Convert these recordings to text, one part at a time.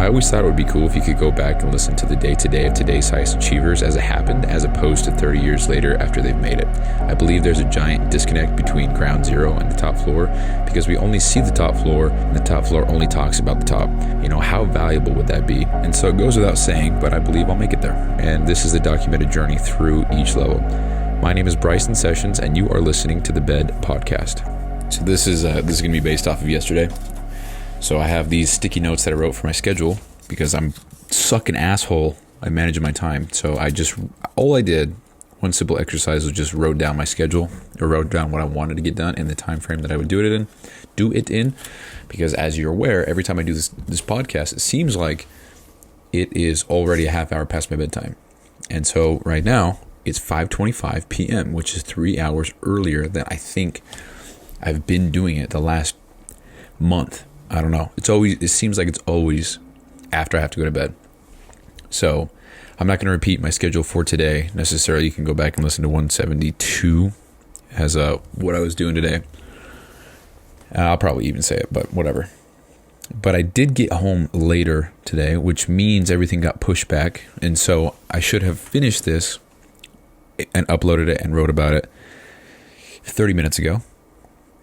I always thought it would be cool if you could go back and listen to the day-to-day of today's highest achievers as it happened, as opposed to 30 years later after they've made it. I believe there's a giant disconnect between ground zero and the top floor because we only see the top floor and the top floor only talks about the top. How valuable would that be? And so it goes without saying, but I believe I'll make it there. And this is the documented journey through each level. My name is Bryson Sessions, and you are listening to the Bed Podcast. So this is going to be based off of yesterday. So I have these sticky notes that I wrote for my schedule because I'm sucking asshole at managing my time. So all I did, one simple exercise, was just wrote down my schedule, or wrote down what I wanted to get done in the time frame that I would do it in. Because as you're aware, every time I do this podcast, it seems like it is already a half hour past my bedtime. And so right now it's 5:25 p.m., which is 3 hours earlier than I think I've been doing it the last month. I don't know. It seems like it's always after I have to go to bed. So I'm not going to repeat my schedule for today necessarily. You can go back and listen to 172 as what I was doing today. I'll probably even say it, but whatever. But I did get home later today, which means everything got pushed back. And so I should have finished this and uploaded it and wrote about it 30 minutes ago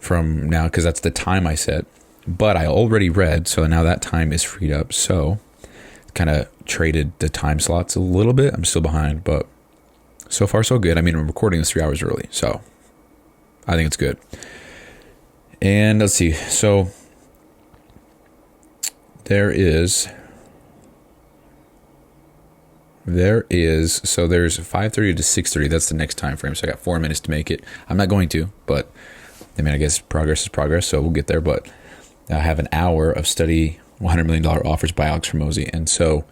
from now, because that's the time I set. But I already read, so now that time is freed up. So kind of traded the time slots a little bit. I'm still behind, but so far so good. I mean, I'm recording this 3 hours early, so I think it's good. And let's see. So there's 5:30 to 6:30. That's the next time frame. So I got 4 minutes to make it. I'm not going to, but I mean, I guess progress is progress, so we'll get there. But I have an hour of study $100 million offers by Alex Hormozi. And so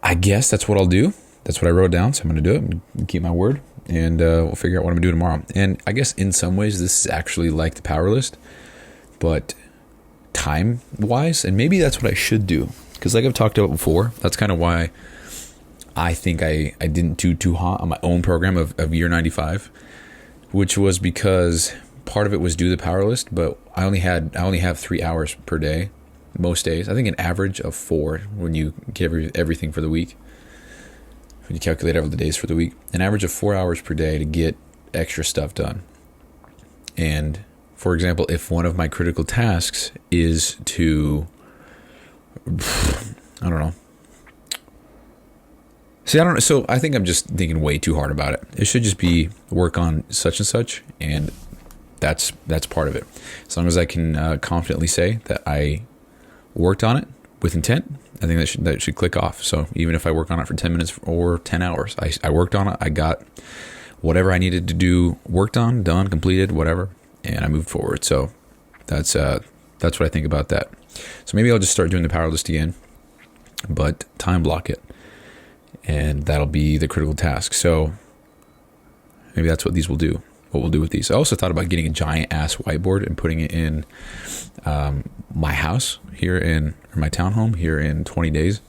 I guess that's what I'll do. That's what I wrote down. So I'm going to do it and keep my word. And we'll figure out what I'm going to do tomorrow. And I guess in some ways, this is actually like the power list, but time-wise. And maybe that's what I should do. Because like I've talked about before, that's kind of why I think I didn't do too hot on my own program of year 95, which was because part of it was do the power list, but I only have 3 hours per day most days. I think an average of 4 when you get everything for the week. When you calculate all the days for the week, an average of 4 hours per day to get extra stuff done. And for example, if one of my critical tasks is to, I don't know. See, I don't know. So I think I'm just thinking way too hard about it. It should just be work on such and such, and that's part of it. As long as I can confidently say that I worked on it with intent, I think that should click off. So even if I work on it for 10 minutes or 10 hours, I worked on it. I got whatever I needed to do worked on, done, completed, whatever, and I moved forward. So that's what I think about that. So maybe I'll just start doing the power list again, but time block it, and that'll be the critical task. So maybe that's what these will do. What we'll do with these. I also thought about getting a giant ass whiteboard and putting it in my house here or my townhome here in 20 days.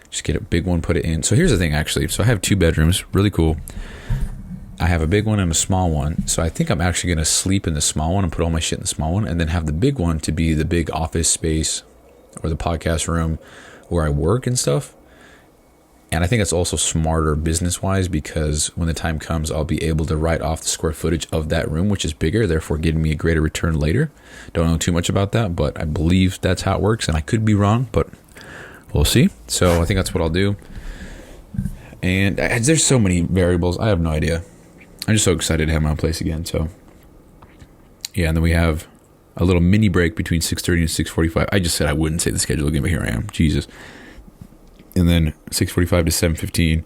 Just get a big one, put it in. So here's the thing, actually. So I have 2 bedrooms, really cool. I have a big one and a small one. So I think I'm actually going to sleep in the small one and put all my shit in the small one, and then have the big one to be the big office space or the podcast room where I work and stuff. And I think it's also smarter business-wise, because when the time comes, I'll be able to write off the square footage of that room, which is bigger, therefore getting me a greater return later. Don't know too much about that, but I believe that's how it works, and I could be wrong, but we'll see. So I think that's what I'll do. And there's so many variables. I have no idea. I'm just so excited to have my own place again. So yeah, and then we have a little mini break between 6:30 and 6:45. I just said I wouldn't say the schedule again, but here I am. Jesus. And then 6:45 to 7:15,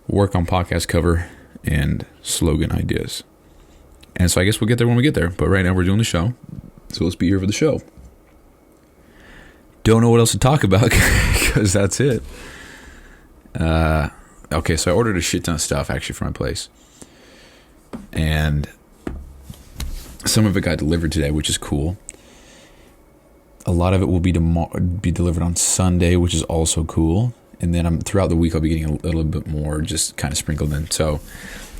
work on podcast cover and slogan ideas. And so I guess we'll get there when we get there. But right now we're doing the show. So let's be here for the show. Don't know what else to talk about because that's it. Okay, so I ordered a shit ton of stuff actually for my place. And some of it got delivered today, which is cool. A lot of it will be delivered on Sunday, which is also cool. And then throughout the week, I'll be getting a little bit more just kind of sprinkled in. So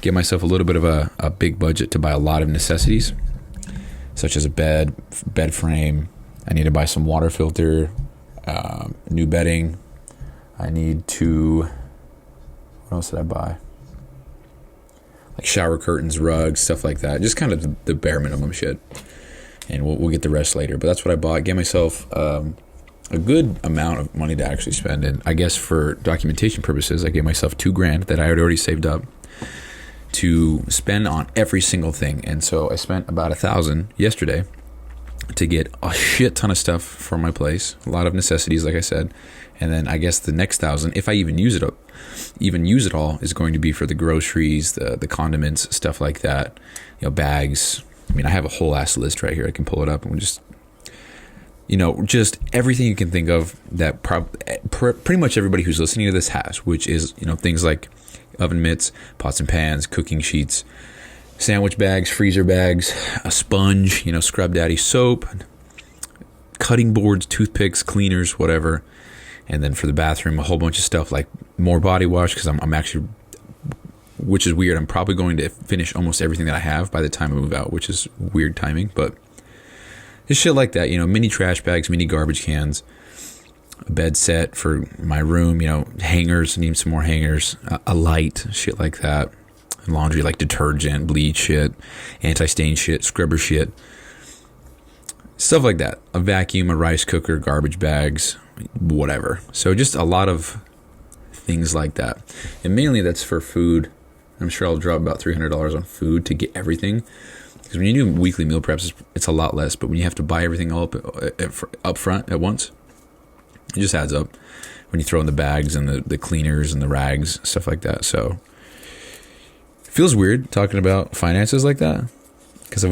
give myself a little bit of a big budget to buy a lot of necessities, such as a bed frame. I need to buy some water filter. new bedding. I need to, what else did I buy? Like shower curtains, rugs, stuff like that. Just kind of the bare minimum shit. And we'll get the rest later. But that's what I bought. Gave myself a good amount of money to actually spend. And I guess for documentation purposes, I gave myself $2,000 that I had already saved up to spend on every single thing. And so I spent about $1,000 yesterday to get a shit ton of stuff from my place, a lot of necessities, like I said. And then I guess the next $1,000, if I even use it all, is going to be for the groceries, the condiments, stuff like that, bags. I mean, I have a whole ass list right here. I can pull it up and we'll just, just everything you can think of that pretty much everybody who's listening to this has, which is, things like oven mitts, pots and pans, cooking sheets, sandwich bags, freezer bags, a sponge, Scrub Daddy soap, cutting boards, toothpicks, cleaners, whatever. And then for the bathroom, a whole bunch of stuff like more body wash, because I'm actually, which is weird, I'm probably going to finish almost everything that I have by the time I move out, which is weird timing, but just shit like that, mini trash bags, mini garbage cans, a bed set for my room, hangers, need some more hangers, a light, shit like that, laundry like detergent, bleach shit, anti-stain shit, scrubber shit, stuff like that, a vacuum, a rice cooker, garbage bags, whatever. So just a lot of things like that, and mainly that's for food. I'm sure I'll drop about $300 on food to get everything, because when you do weekly meal preps, it's a lot less, but when you have to buy everything all up front at once, it just adds up when you throw in the bags and the cleaners and the rags, stuff like that. So it feels weird talking about finances like that, because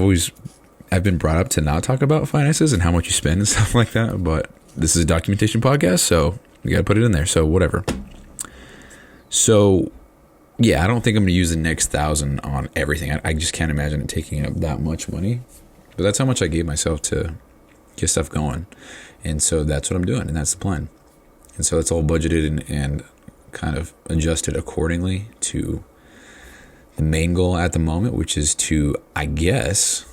I've been brought up to not talk about finances and how much you spend and stuff like that, but this is a documentation podcast, so we got to put it in there. So whatever. So yeah, I don't think I'm going to use the next $1,000 on everything. I just can't imagine it taking up that much money, but that's how much I gave myself to get stuff going. And so that's what I'm doing, and that's the plan. And so it's all budgeted and kind of adjusted accordingly to the main goal at the moment, which is to, I guess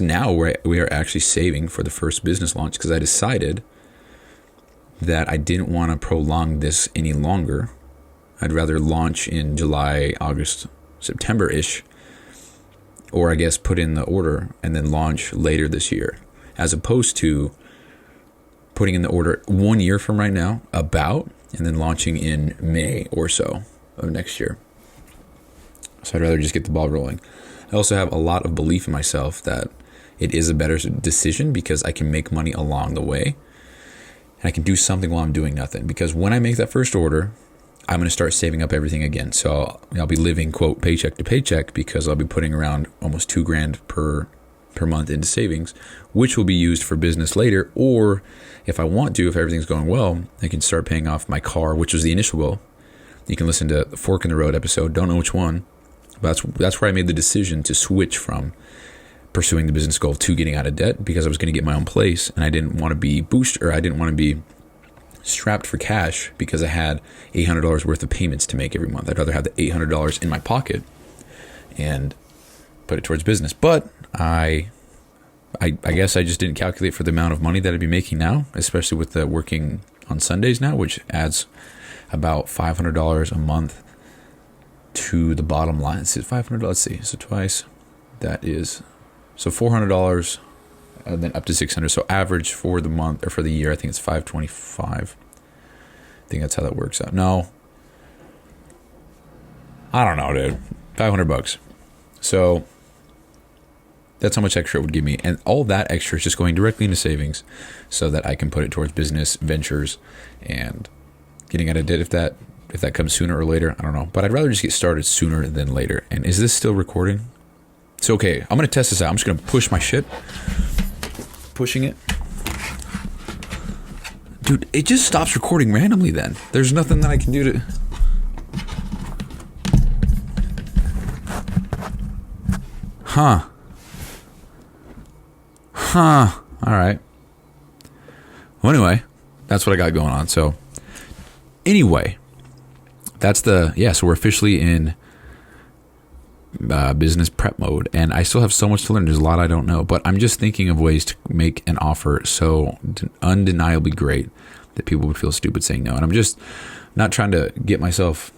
now we are actually saving for the first business launch, because I decided that I didn't want to prolong this any longer. I'd rather launch in July, August, September-ish, or I guess put in the order and then launch later this year, as opposed to putting in the order 1 year from right now, and then launching in May or so of next year. So I'd rather just get the ball rolling. I also have a lot of belief in myself that it is a better decision, because I can make money along the way, and I can do something while I'm doing nothing. Because when I make that first order, I'm going to start saving up everything again. So I'll be living, quote, paycheck to paycheck, because I'll be putting around almost $2,000 per month into savings, which will be used for business later. Or if I want to, if everything's going well, I can start paying off my car, which was the initial goal. You can listen to the Fork in the Road episode. Don't know which one. But that's where I made the decision to switch from pursuing the business goal to getting out of debt, because I was going to get my own place, and I didn't want to be I didn't want to be strapped for cash because I had $800 worth of payments to make every month. I'd rather have the $800 in my pocket and put it towards business. But I guess I just didn't calculate for the amount of money that I'd be making now, especially with the working on Sundays now, which adds about $500 a month to the bottom line. It's $500. Let's see. So twice, that is, so $400, and then up to $600. So average for the month or for the year, I think it's $525. I think that's how that works out. No, I don't know, dude. $500. So that's how much extra it would give me, and all that extra is just going directly into savings, so that I can put it towards business ventures and getting out of debt. If that comes sooner or later, I don't know. But I'd rather just get started sooner than later. And is this still recording? It's okay. I'm going to test this out. I'm just going to push my shit. Pushing it. Dude, it just stops recording randomly then. There's nothing that I can do to... Huh. All right. Well, anyway, that's what I got going on. So, anyway... so we're officially in business prep mode, and I still have so much to learn. There's a lot I don't know, but I'm just thinking of ways to make an offer so undeniably great that people would feel stupid saying no. And I'm just not trying to get myself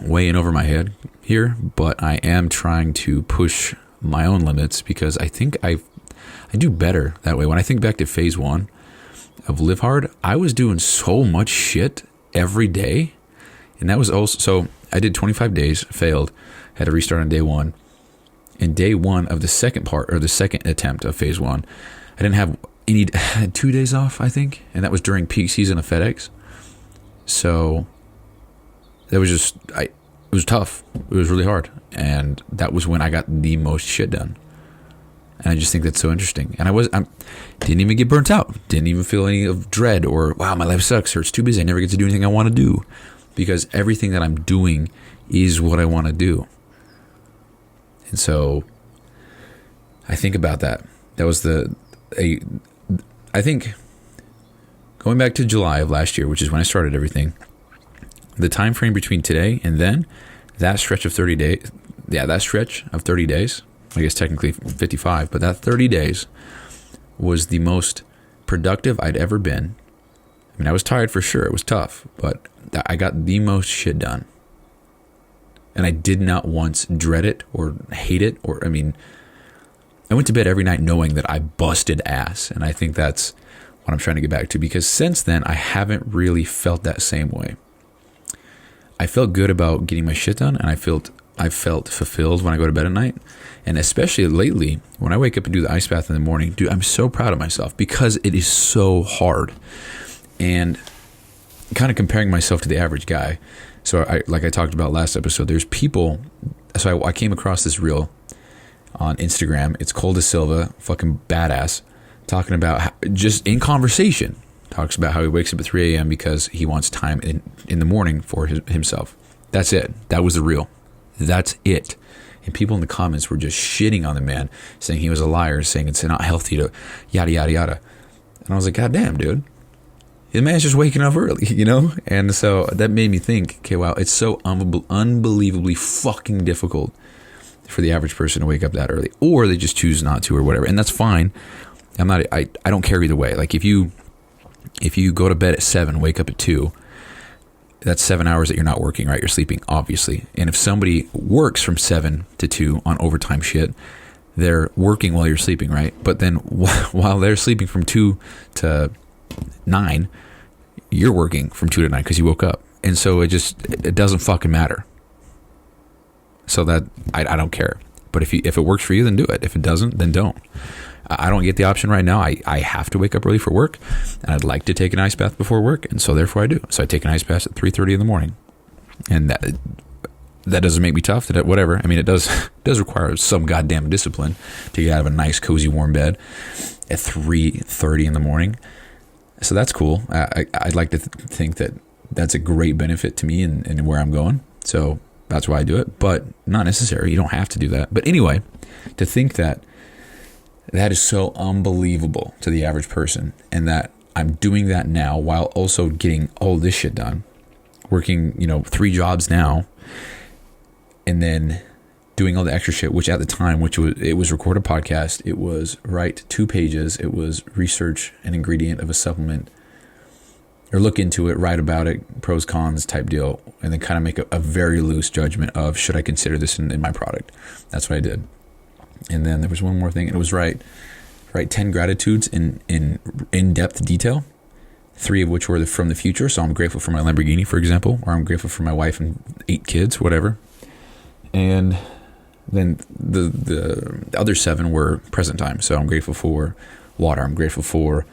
way in over my head here, but I am trying to push my own limits because I think I do better that way. When I think back to phase 1 of Live Hard, I was doing so much shit every day. And that was also, so I did 25 days, failed, had to restart on day 1. And day 1 of the second part, or the second attempt of phase 1, I didn't have any, I had 2 days off, I think. And that was during peak season of FedEx. So that was just, it was tough. It was really hard. And that was when I got the most shit done. And I just think that's so interesting. And I didn't even get burnt out. Didn't even feel any of dread or, wow, my life sucks or it's too busy. I never get to do anything I want to do. Because everything that I'm doing is what I want to do. And so I think about that. That was I think going back to July of last year, which is when I started everything, the time frame between today and then, that stretch of 30 days, I guess technically 55, but that 30 days was the most productive I'd ever been. I mean, I was tired for sure. It was tough, but I got the most shit done. And I did not once dread it or hate it. I went to bed every night knowing that I busted ass. And I think that's what I'm trying to get back to, because since then, I haven't really felt that same way. I felt good about getting my shit done, and I felt fulfilled when I go to bed at night. And especially lately, when I wake up and do the ice bath in the morning, dude, I'm so proud of myself because it is so hard. And kind of comparing myself to the average guy. So like I talked about last episode, there's people. So I came across this reel on Instagram. It's Cole De Silva, fucking badass, talking about how, just in conversation, talks about how he wakes up at 3 a.m. because he wants time in the morning for himself. That's it. That was the reel. That's it. And people in the comments were just shitting on the man, saying he was a liar, saying it's not healthy to yada, yada, yada. And I was like, God damn, dude. The man's just waking up early, you know? And so that made me think, okay, wow, it's so unbelievably fucking difficult for the average person to wake up that early. Or they just choose not to or whatever. And that's fine. I don't care either way. Like if you go to bed at 7, wake up at 2, that's 7 hours that you're not working, right? You're sleeping, obviously. And if somebody works from 7 to 2 on overtime shit, they're working while you're sleeping, right? But then while they're sleeping from 2 to 9, you're working from 2 to 9 because you woke up. And so it doesn't fucking matter. So that I don't care. But if it works for you, then do it. If it doesn't, then don't. I don't get the option right now. I have to wake up early for work, and I'd like to take an ice bath before work, and so therefore I do. So I take an ice bath at 3:30 in the morning, and that doesn't make me tough. Whatever. I mean, it does require some goddamn discipline to get out of a nice, cozy, warm bed at 3:30 in the morning. So that's cool. I'd like to think that that's a great benefit to me and where I'm going. So that's why I do it, but not necessary. You don't have to do that. But anyway, to think that is so unbelievable to the average person, and that I'm doing that now while also getting all this shit done, working, 3 jobs now, and then doing all the extra shit, which at the time, it was record a podcast, it was write 2 pages, it was research an ingredient of a supplement, or look into it, write about it, pros, cons type deal, and then kind of make a very loose judgment of should I consider this in my product. That's what I did. And then there was one more thing, and it was write 10 gratitudes in depth detail, 3 of which were from the future. So I'm grateful for my Lamborghini, for example, or I'm grateful for my wife and 8 kids, whatever. And then the other 7 were present time. So I'm grateful for water. I'm grateful for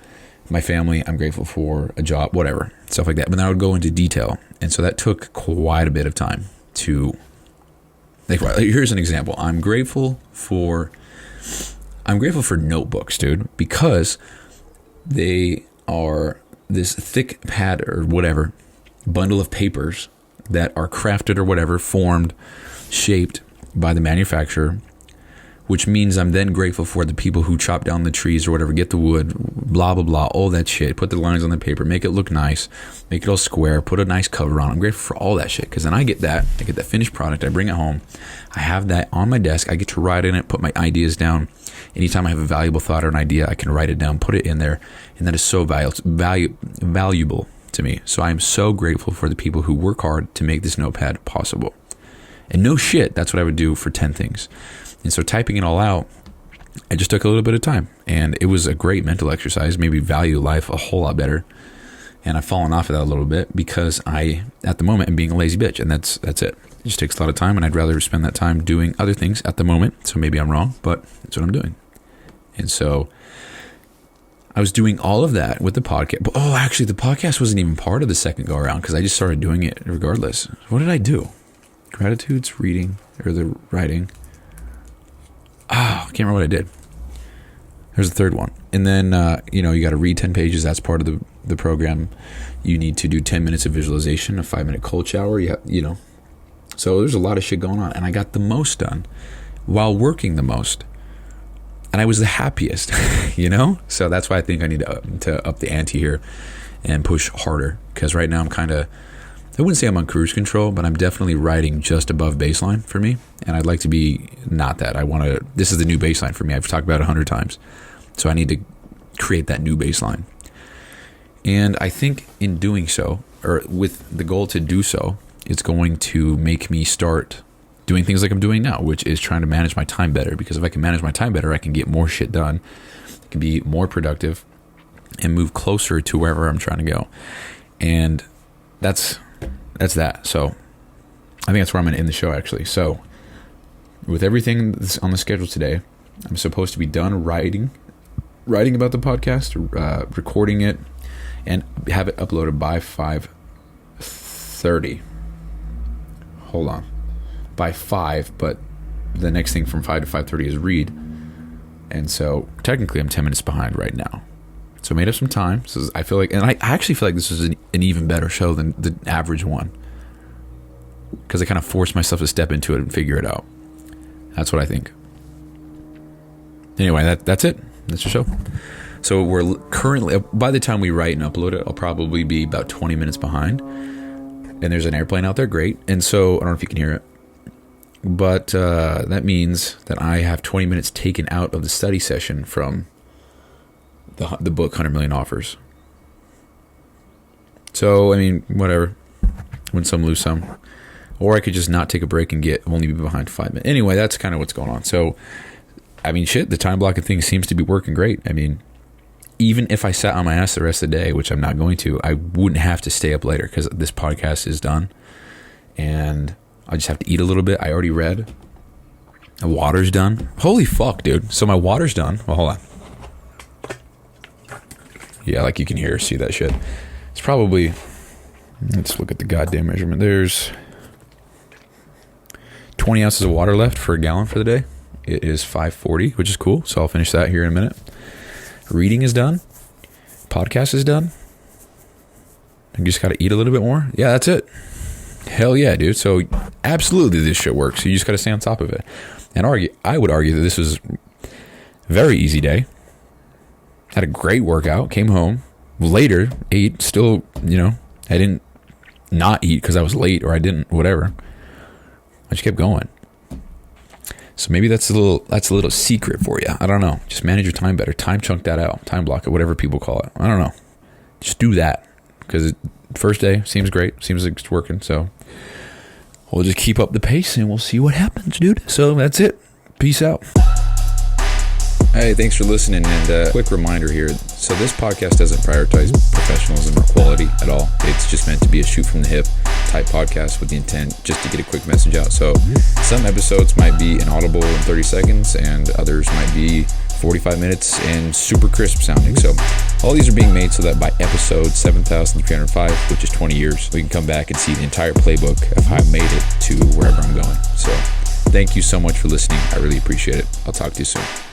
my family. I'm grateful for a job, whatever, stuff like that. But then I would go into detail. And so that took quite a bit of time to... Like, here's an example. I'm grateful for notebooks, dude, because they are this thick pad or whatever bundle of papers that are crafted or whatever, formed, shaped by the manufacturer, which means I'm then grateful for the people who chop down the trees or whatever, get the wood, blah, blah, blah, all that shit. Put the lines on the paper, make it look nice, make it all square, put a nice cover on. I'm grateful for all that shit because then I get that finished product, I bring it home, I have that on my desk, I get to write in it, put my ideas down. Anytime I have a valuable thought or an idea, I can write it down, put it in there, and that is so valuable to me. So I am so grateful for the people who work hard to make this notepad possible. And no shit, that's what I would do for 10 things. And so typing it all out, I just took a little bit of time, and it was a great mental exercise, made me value life a whole lot better. And I've fallen off of that a little bit because I, at the moment, am being a lazy bitch, and that's it. It just takes a lot of time, and I'd rather spend that time doing other things at the moment. So maybe I'm wrong, but that's what I'm doing. And so I was doing all of that with the podcast. But, actually, the podcast wasn't even part of the second go around because I just started doing it regardless. What did I do? Gratitudes, reading, or the writing. I can't remember what I did. There's the third one. And then, you got to read 10 pages. That's part of the program. You need to do 10 minutes of visualization, a 5-minute cold shower. So there's a lot of shit going on. And I got the most done while working the most. And I was the happiest, So that's why I think I need to up the ante here and push harder. Because right now I'm I wouldn't say I'm on cruise control, but I'm definitely riding just above baseline for me. And I'd like to be not that. This is the new baseline for me. I've talked about it 100 times. So I need to create that new baseline. And I think in doing so, or with the goal to do so, it's going to make me start doing things like I'm doing now, which is trying to manage my time better. Because if I can manage my time better, I can get more shit done. I can be more productive and move closer to wherever I'm trying to go. And that's that. So I think that's where I'm going to end the show, actually. So with everything that's on the schedule today, I'm supposed to be done writing about the podcast, recording it, and have it uploaded by 5:30. Hold on. By 5, but the next thing from 5 to 5:30 is read. And so technically I'm 10 minutes behind right now. So I made up some time. So I feel like, and I actually feel like this is an even better show than the average one. Because I kind of forced myself to step into it and figure it out. That's what I think. Anyway, that's it. That's the show. So we're currently, by the time we write and upload it, I'll probably be about 20 minutes behind. And there's an airplane out there, great. And so, I don't know if you can hear it. But that means that I have 20 minutes taken out of the study session from the book 100 Million Offers. So, whatever. Win some, lose some. Or I could just not take a break and only be behind 5 minutes. Anyway, that's kind of what's going on. So, the time blocking thing seems to be working great. Even if I sat on my ass the rest of the day, which I'm not going to, I wouldn't have to stay up later because this podcast is done. And I just have to eat a little bit. I already read. The water's done. Holy fuck, dude. So my water's done. Well, hold on. Yeah, like you can hear, see that shit. It's probably, let's look at the goddamn measurement. There's 20 ounces of water left for a gallon for the day. It is 5:40, which is cool. So I'll finish that here in a minute. Reading is done. Podcast is done. I just got to eat a little bit more. Yeah, that's it. Hell yeah, dude. So absolutely this shit works. You just got to stay on top of it. And I would argue that this was a very easy day. Had a great workout. Came home. Later, ate. Still, I didn't not eat because I was late or I didn't, whatever. I just kept going. So maybe that's a little secret for you. I don't know. Just manage your time better. Time chunk that out. Time block it, whatever people call it. I don't know. Just do that. Because first day seems great. Seems like it's working. So we'll just keep up the pace and we'll see what happens, dude. So that's it. Peace out. Hey, thanks for listening. And quick reminder here. So this podcast doesn't prioritize professionalism or quality at all. It's just meant to be a shoot from the hip type podcast with the intent just to get a quick message out. So some episodes might be inaudible in 30 seconds and others might be 45 minutes and super crisp sounding. So all these are being made so that by episode 7,305, which is 20 years, we can come back and see the entire playbook of how I made it to wherever I'm going. So thank you so much for listening. I really appreciate it. I'll talk to you soon.